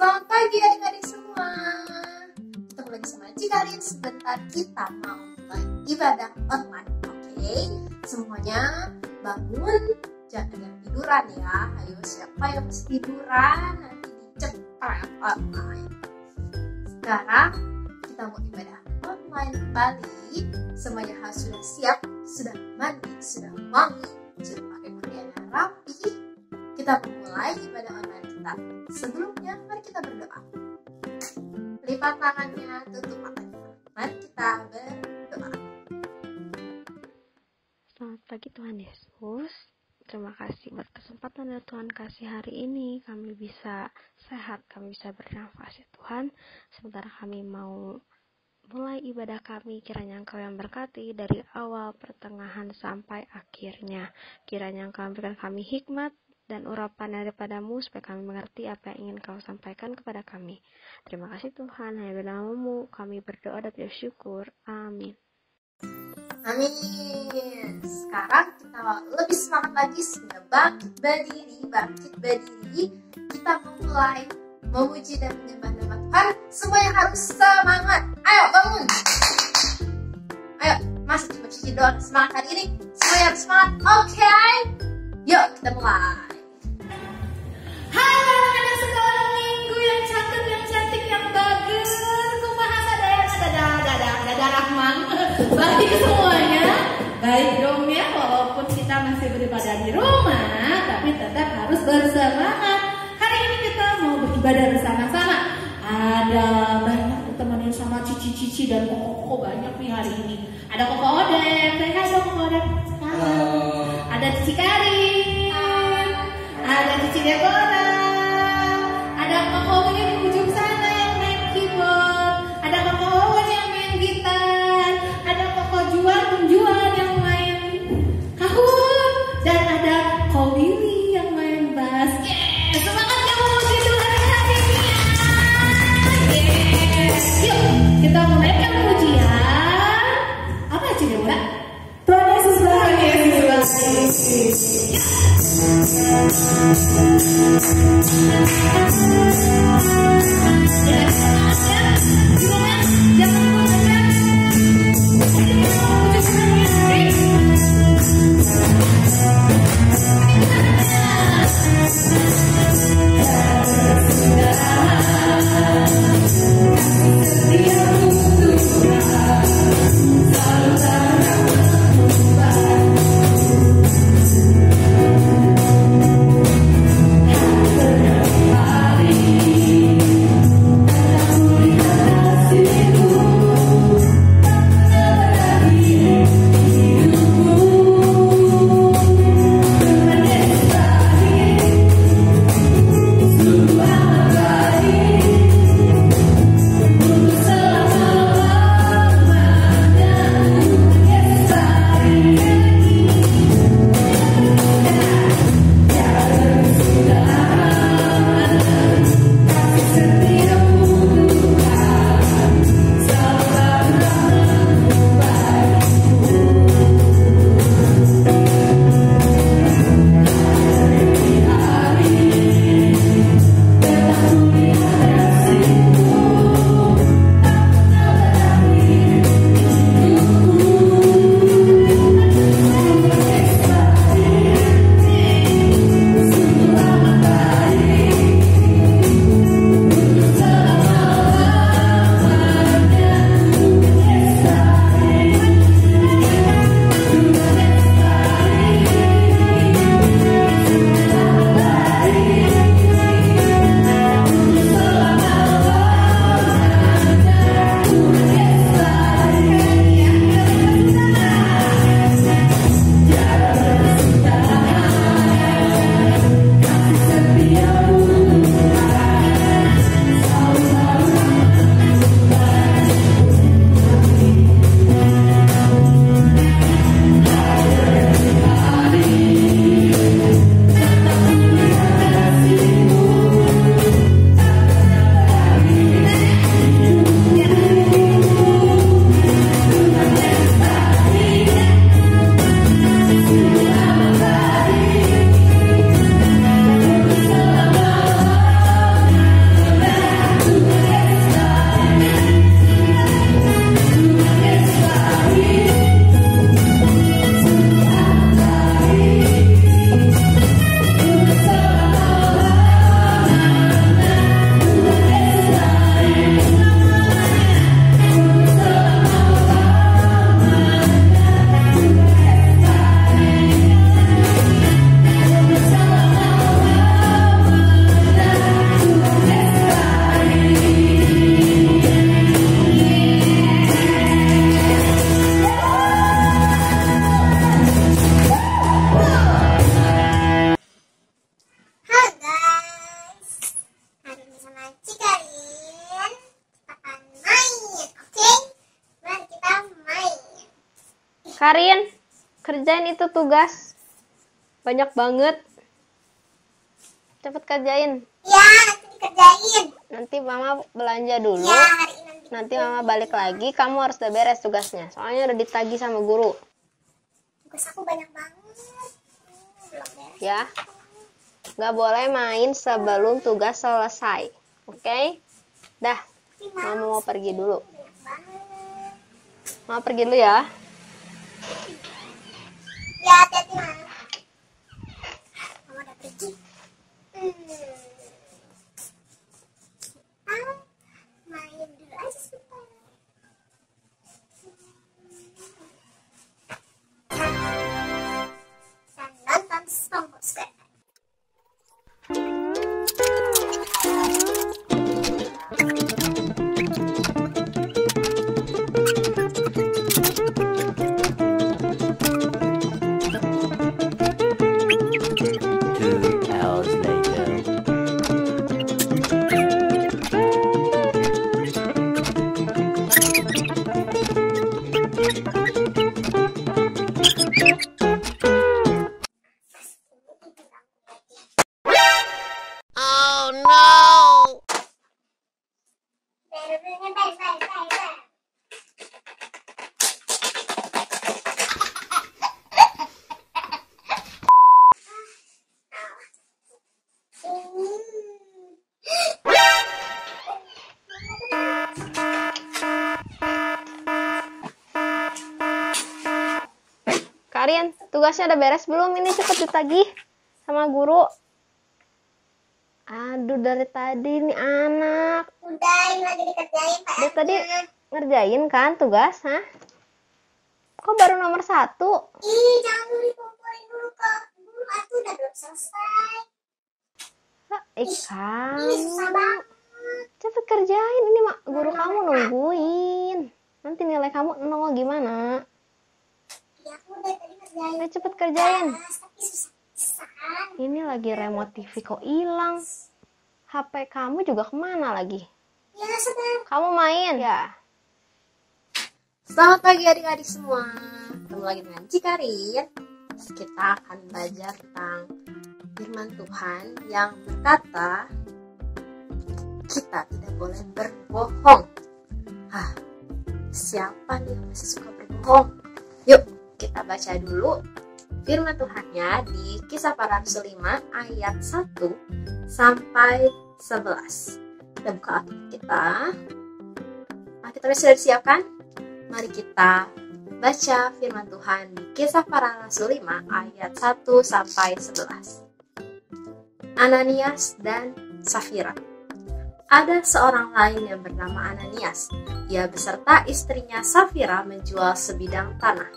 Selamat pagi adik-adik semua. Ketemu lagi sama Ci kalian. Sebentar kita mau mulai ibadah online. Oke, semuanya bangun, jangan tiduran ya. Ayo, siapa yang masih tiduran nanti dicepat online. Sekarang kita mau ibadah online kembali. Semuanya harus sudah siap, sudah mandi, sudah wangi, sudah pakai pakaian yang rapi. Kita mulai ibadah online kita. Sebelumnya, mari kita berdoa. Lipat tangannya, tutup matanya. Mari kita berdoa. Selamat pagi Tuhan Yesus. Terima kasih buat kesempatan yang Tuhan kasih hari ini. Kami bisa sehat, kami bisa bernafas ya Tuhan. Sementara kami mau mulai ibadah kami, kiranya Engkau yang berkati dari awal, pertengahan, sampai akhirnya. Kiranya Engkau berikan kami hikmat dan urapan daripada-Mu supaya kami mengerti apa yang ingin Kau sampaikan kepada kami. Terima kasih Tuhan, hanya dalam nama-Mu kami berdoa dan bersyukur. Amin. Amin. Sekarang kita lebih semangat lagi, sudah bangkit berdiri. Kita memulai memuji dan menyembah nama Tuhan. Semuanya harus semangat. Ayo bangun. Ayo, masih cuma cuci doang. Semangat hari ini. Semuanya harus semangat. Oke. Yuk kita mulai. Hai anak-anak sekolah minggu yang cakep, yang cantik, yang bagus. Kumaha dada Rahman. Baik semuanya. Baik dong ya, walaupun kita masih beribadah di rumah, tapi tetap harus bersemangat. Hari ini kita mau beribadah bersama-sama. Ada banyak temenin sama cici-cici dan koko banyak nih hari ini. Ada koko Odem, say hi dong koko Odem. Halo. Ada cici Karin. Ada cici Deborah. Ada koko Owen yang di ujung sana yang main keyboard. Ada koko Owen yang main gitar. Ada koko Juan yang main kahun. Dan ada koko Willy yang main bass. Yes, semangat kamu memuji Tuhan hari ini ya. Yes. Yuk, kita menaikkan pujian. Apa aja Deborah? Tuhan Yesus bahagia. Karin, kerjain itu tugas. Banyak banget. Cepet kerjain. Ya, nanti dikerjain. Nanti mama belanja dulu. Ya, hari ini Nanti mama balik lagi, kamu harus udah beres tugasnya. Soalnya udah ditagih sama guru. tugas aku banyak banget. Belum beres. Ya. Nggak boleh main sebelum tugas selesai. Oke? Dah, mama mau pergi dulu. Banyak banget. Mama pergi dulu ya. Ya, hati-hati, Ma. Mama udah pergi. Main dulu aja sebentar. Dan nonton SpongeBob SquarePants. Karin, tugasnya udah beres belum? Ini cepet ditagih sama guru. Aduh, dari tadi nih anak. Udah, ini lagi dikerjain, Pak. Dari tadi ngerjain kan tugas, hah? Kok baru nomor 1? Ih, jangan dulu dikumpulin dulu ke guru. Aku udah belum selesai. Ini susah Kamu banget. cepet kerjain. Ini guru kamu nungguin. Nanti nilai kamu 0 gimana? Ya, aku udah tadi kerjain. Ayo cepet kerjain. Tapi susah-susah. Ini lagi remote TV kok hilang. HP kamu juga kemana lagi? Ya, sedang. Kamu main? Ya. Selamat pagi adik-adik semua. Ketemu lagi dengan Cikarin. Kita akan belajar tentang firman Tuhan yang berkata kita tidak boleh berbohong. Siapa nih yang masih suka berbohong? Yuk kita baca dulu firman Tuhannya di Kisah Para Rasul 5 ayat 1 sampai 11. Kita buka Alkitab kita. Alkitabnya sudah disiapkan? Mari kita baca firman Tuhan di Kisah Para Rasul 5 ayat 1 sampai 11. Ananias dan Safira. Ada seorang lain yang bernama Ananias. Ia beserta istrinya Safira menjual sebidang tanah.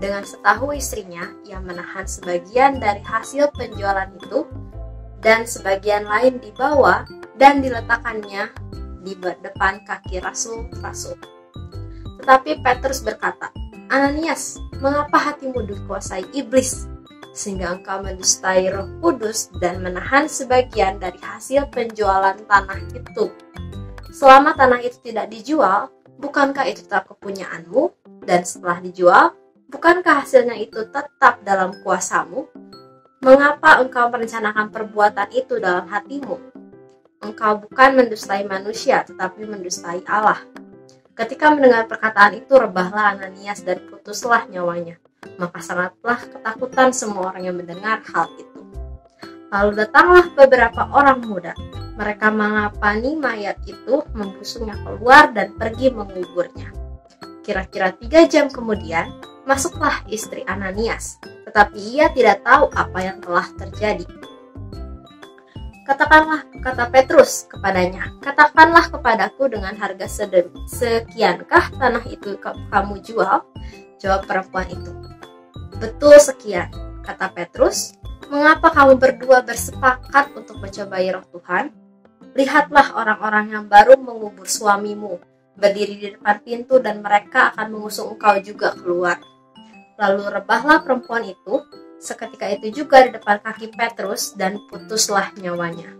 Dengan setahu istrinya, ia menahan sebagian dari hasil penjualan itu dan sebagian lain dibawa dan diletakkannya di depan kaki rasul-rasul. Tetapi Petrus berkata, Ananias, mengapa hatimu dikuasai iblis, sehingga engkau mendustai Roh Kudus dan menahan sebagian dari hasil penjualan tanah itu? Selama tanah itu tidak dijual, bukankah itu tetap kepunyaanmu? Dan setelah dijual, bukankah hasilnya itu tetap dalam kuasamu? Mengapa engkau merencanakan perbuatan itu dalam hatimu? Engkau bukan mendustai manusia, tetapi mendustai Allah. Ketika mendengar perkataan itu, rebahlah Ananias dan putuslah nyawanya. Maka sangatlah ketakutan semua orang yang mendengar hal itu. Lalu datanglah beberapa orang muda. Mereka mengapani mayat itu, membusungnya keluar dan pergi menguburnya. Kira-kira 3 jam kemudian, masuklah istri Ananias, tetapi ia tidak tahu apa yang telah terjadi. Katakanlah, kata Petrus kepadanya, katakanlah kepadaku dengan harga sekiankah tanah itu kamu jual? Jawab perempuan itu, betul sekian, kata Petrus. Mengapa kamu berdua bersepakat untuk mencobai Roh Tuhan? Lihatlah orang-orang yang baru mengubur suamimu, berdiri di depan pintu dan mereka akan mengusung engkau juga keluar. Lalu rebahlah perempuan itu, seketika itu juga di depan kaki Petrus dan putuslah nyawanya.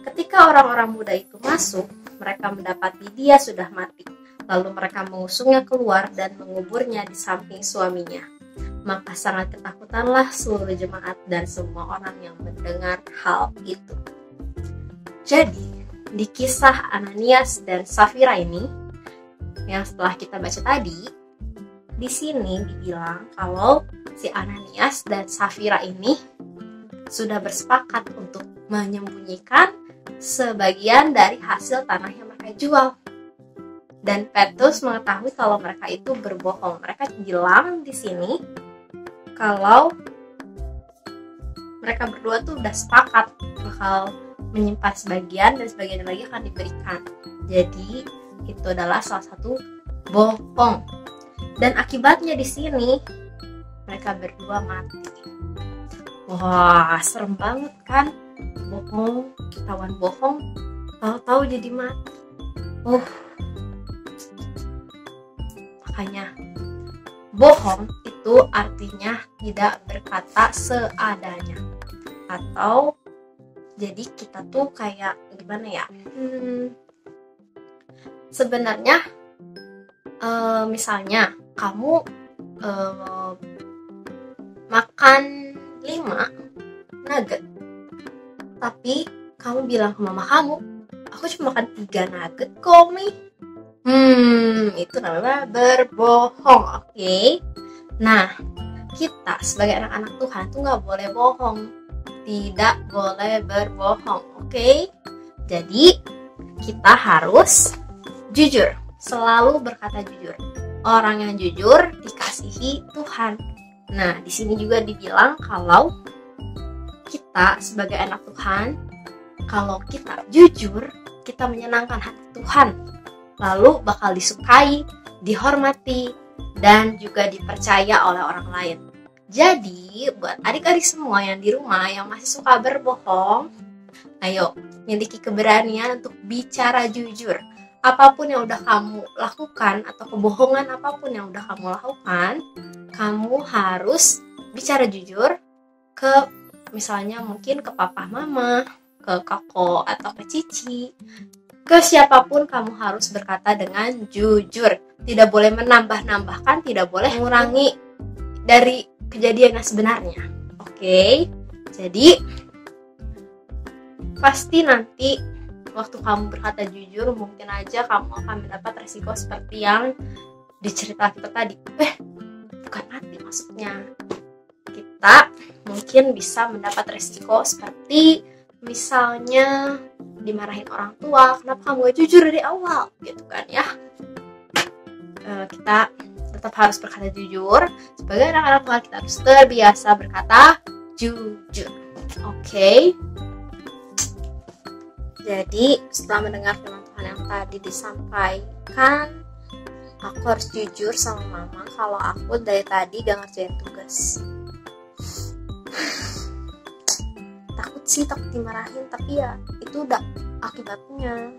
Ketika orang-orang muda itu masuk, mereka mendapati dia sudah mati. Lalu mereka mengusungnya keluar dan menguburnya di samping suaminya. Maka sangat ketakutanlah seluruh jemaat dan semua orang yang mendengar hal itu. Jadi, di kisah Ananias dan Safira ini, yang setelah kita baca tadi, di sini dibilang kalau si Ananias dan Safira ini sudah bersepakat untuk menyembunyikan sebagian dari hasil tanah yang mereka jual. Dan Petrus mengetahui kalau mereka itu berbohong. Mereka bilang di sini kalau mereka berdua tuh udah sepakat bakal menyimpan sebagian dan sebagian lagi akan diberikan. Jadi itu adalah salah satu bohong. Dan akibatnya di sini mereka berdua mati. Wah, serem banget kan? Bohong, ketahuan bohong, tahu-tahu jadi mati. Makanya bohong itu artinya tidak berkata seadanya. Atau jadi kita tuh kayak gimana ya? Sebenarnya misalnya kamu makan 5 nugget, tapi kamu bilang ke mama kamu, aku cuma makan 3 nugget kok, Mi. Itu namanya berbohong, oke? Nah, kita sebagai anak-anak Tuhan tuh nggak boleh bohong, tidak boleh berbohong, oke? Jadi kita harus jujur, selalu berkata jujur. Orang yang jujur dikasihi Tuhan. Nah, di sini juga dibilang kalau kita sebagai anak Tuhan, kalau kita jujur, kita menyenangkan hati Tuhan. Lalu bakal disukai, dihormati, dan juga dipercaya oleh orang lain. Jadi, buat adik-adik semua yang di rumah yang masih suka berbohong, ayo miliki keberanian untuk bicara jujur. Apapun yang udah kamu lakukan atau kebohongan apapun yang udah kamu lakukan, kamu harus bicara jujur ke misalnya mungkin ke papa mama, ke kakak atau ke cici. Ke siapapun kamu harus berkata dengan jujur. Tidak boleh menambah-nambahkan, tidak boleh mengurangi dari kejadian yang sebenarnya. Oke? Jadi pasti nanti waktu kamu berkata jujur, mungkin aja kamu akan mendapat resiko seperti yang diceritakan kita tadi. Bukan mati maksudnya. Kita mungkin bisa mendapat resiko seperti misalnya dimarahin orang tua, kenapa kamu gak jujur dari awal, gitu kan ya. Kita tetap harus berkata jujur. Sebagai anak-anak Tuhan kita harus terbiasa berkata jujur. Oke? Jadi setelah mendengar firman Tuhan yang tadi disampaikan, aku harus jujur sama mama kalau aku dari tadi gak ngerjain tugas. Takut dimarahin, tapi ya itu udah akibatnya.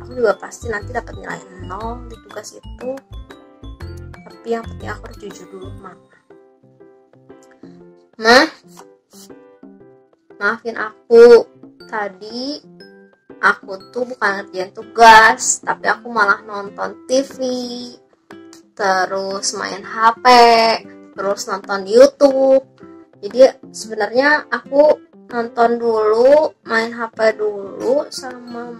Aku juga pasti nanti dapat nilai 0 di tugas itu. Tapi yang penting aku harus jujur dulu mama. Maafin aku, tadi aku tuh bukan ngerjain tugas, tapi aku malah nonton TV, terus main HP, terus nonton YouTube. Jadi sebenarnya aku nonton dulu, main HP dulu, sama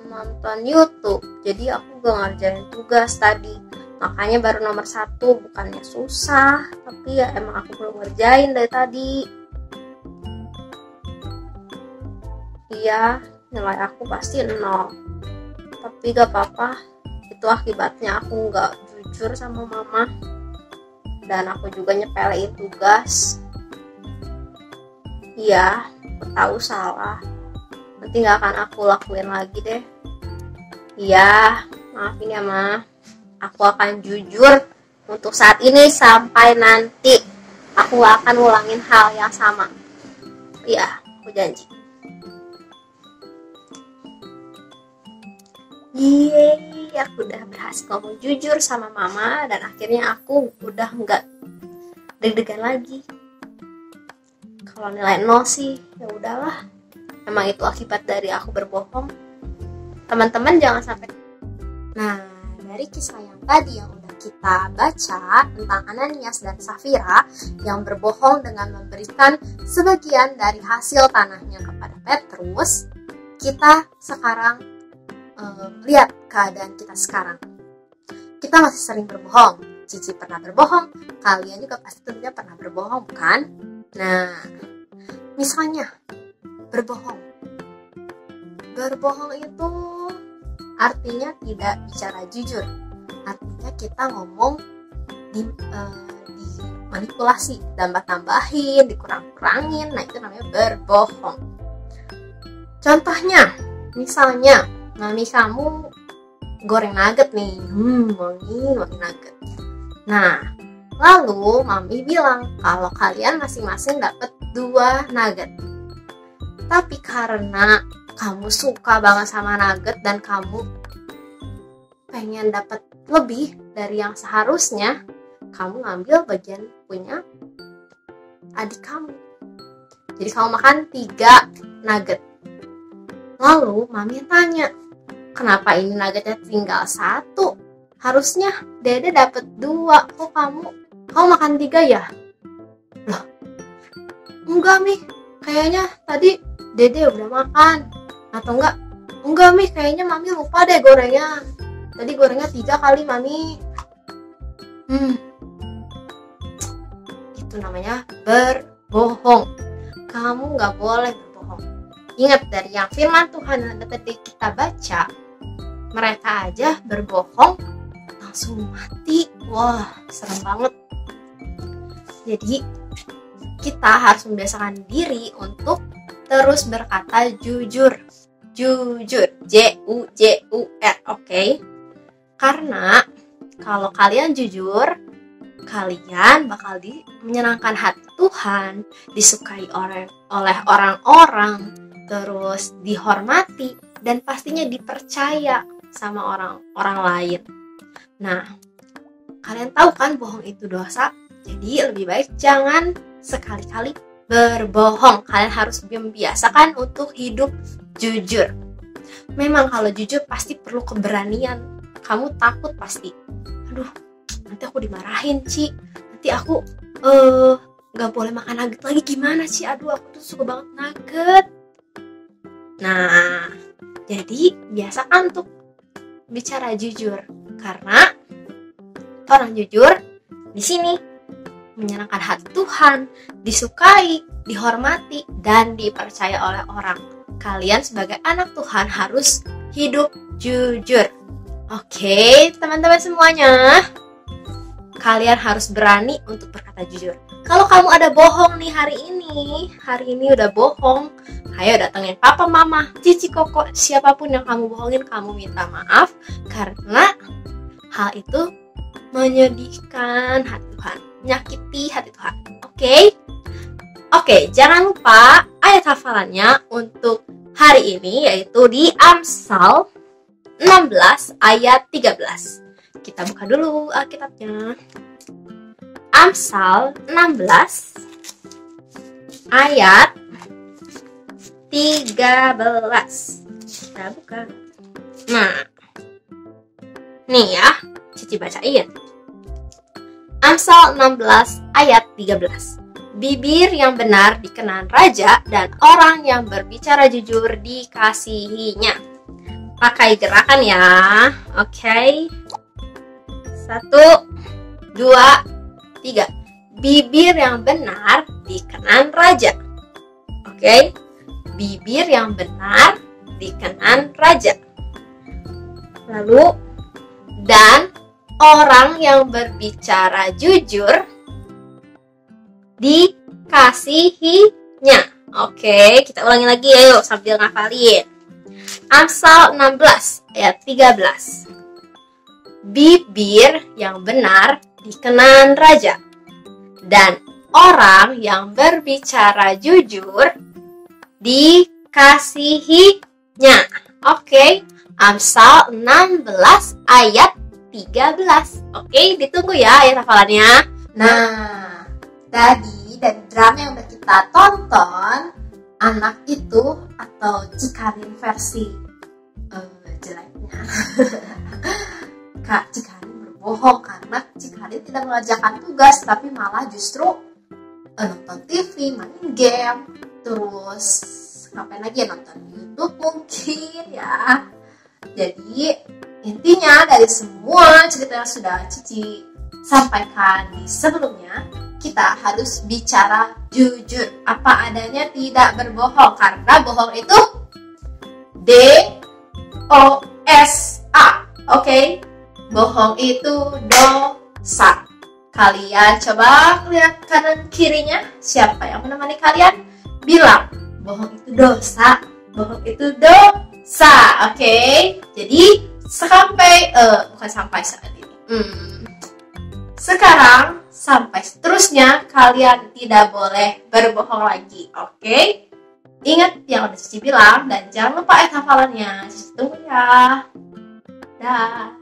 nonton YouTube. Jadi aku gak ngerjain tugas tadi. Makanya baru nomor 1, bukannya susah, tapi ya emang aku belum ngerjain dari tadi. Iya, nilai aku pasti 0. Tapi gak apa-apa, itu akibatnya aku gak jujur sama mama. Dan aku juga nyepelein tugas. Iya, aku tahu salah. Nanti gak akan aku lakuin lagi deh. Iya, maafin ya Ma. Aku akan jujur untuk saat ini sampai nanti. Aku gak akan ulangin hal yang sama. Iya, aku janji. Yeay, aku udah berhasil ngomong jujur sama mama. Dan akhirnya aku udah gak deg-degan lagi. Kalau nilai 0 sih, ya udahlah. Emang itu akibat dari aku berbohong. Teman-teman jangan sampai. Nah, dari kisah yang tadi yang udah kita baca tentang Ananias dan Safira yang berbohong dengan memberikan sebagian dari hasil tanahnya kepada Petrus, kita sekarang lihat keadaan kita sekarang. Kita masih sering berbohong. Cici pernah berbohong, kalian juga pasti tentunya pernah berbohong, bukan? Nah, misalnya berbohong itu artinya tidak bicara jujur. Artinya kita ngomong dimanipulasi, tambah-tambahin, dikurang-kurangin. Nah, itu namanya berbohong. Contohnya, misalnya mami kamu goreng nugget nih, wangi nugget. Nah, lalu mami bilang kalau kalian masing-masing dapat 2 nugget. Tapi karena kamu suka banget sama nugget dan kamu pengen dapat lebih dari yang seharusnya, kamu ngambil bagian punya adik kamu. Jadi kamu makan 3 nugget. Lalu mami tanya, kenapa ini nuggetnya tinggal 1? Harusnya Dede dapat 2. Kok kamu makan 3 ya? Loh, enggak Mi, kayaknya tadi Dede udah makan. Atau enggak Mi, kayaknya Mami lupa deh gorengnya. Tadi gorengnya 3 kali Mami. Itu namanya berbohong. Kamu gak boleh berbohong. Ingat dari yang firman Tuhan yang tadi kita baca, mereka aja berbohong langsung mati. Wah, serem banget. Jadi kita harus membiasakan diri untuk terus berkata jujur. Jujur, J-U-J-U-R, oke? Karena kalau kalian jujur, kalian bakal menyenangkan hati Tuhan, disukai oleh orang-orang, terus dihormati, dan pastinya dipercaya sama orang-orang lain. Nah, kalian tahu kan bohong itu dosa? Jadi lebih baik jangan sekali-kali berbohong. Kalian harus membiasakan untuk hidup jujur. Memang kalau jujur pasti perlu keberanian. Kamu takut pasti. Aduh, nanti aku dimarahin, Ci. Nanti aku gak boleh makan nugget lagi. Gimana, Ci? Aduh, aku tuh suka banget nugget. Nah, jadi biasakan untuk bicara jujur. Karena orang jujur di sini menyenangkan hati Tuhan, disukai, dihormati, dan dipercaya oleh orang. Kalian sebagai anak Tuhan harus hidup jujur. Oke, teman-teman semuanya, kalian harus berani untuk berkata jujur. Kalau kamu ada bohong nih hari ini udah bohong, ayo datengin papa, mama, cici, koko, siapapun yang kamu bohongin, kamu minta maaf, karena hal itu menyedihkan hati Tuhan, menyakiti hati Tuhan. Oke, jangan lupa ayat hafalannya untuk hari ini yaitu di Amsal 16 ayat 13. Kita buka dulu Alkitabnya. Amsal 16 ayat 13. Kita buka. Nah, nih ya, Cici bacain. Amsal 16 ayat 13. Bibir yang benar dikenan raja dan orang yang berbicara jujur dikasihinya. Pakai gerakan ya. Oke. 1, 2, 3. Bibir yang benar dikenan raja. Oke. Bibir yang benar dikenan raja. Lalu, dan orang yang berbicara jujur dikasihinya. Oke, kita ulangi lagi ya, yuk sambil ngafalin. Amsal 16 ayat 13. Bibir yang benar dikenan raja, dan orang yang berbicara jujur dikasihinya. Oke, Amsal 16 ayat 13. Oke, ditunggu ya ayat hafalannya. Nah, tadi dari drama yang udah kita tonton, anak itu atau Cikarin versi jeleknya. Kak Cikarin berbohong karena Cikarin tidak mengerjakan tugas, tapi malah justru nonton TV, main game, terus ngapain lagi ya, nonton YouTube mungkin ya. Jadi intinya dari semua cerita yang sudah Cici sampaikan di sebelumnya, kita harus bicara jujur, apa adanya, tidak berbohong, karena bohong itu DOSA, oke? Bohong itu dosa. Kalian coba lihat kanan kirinya, siapa yang menemani kalian? Bilang, bohong itu dosa, bohong itu dosa, oke? Jadi bukan sampai saat ini. Sekarang sampai seterusnya kalian tidak boleh berbohong lagi, oke? Ingat yang udah Cici bilang dan jangan lupa hafalannya. Cici tunggu ya. Dah.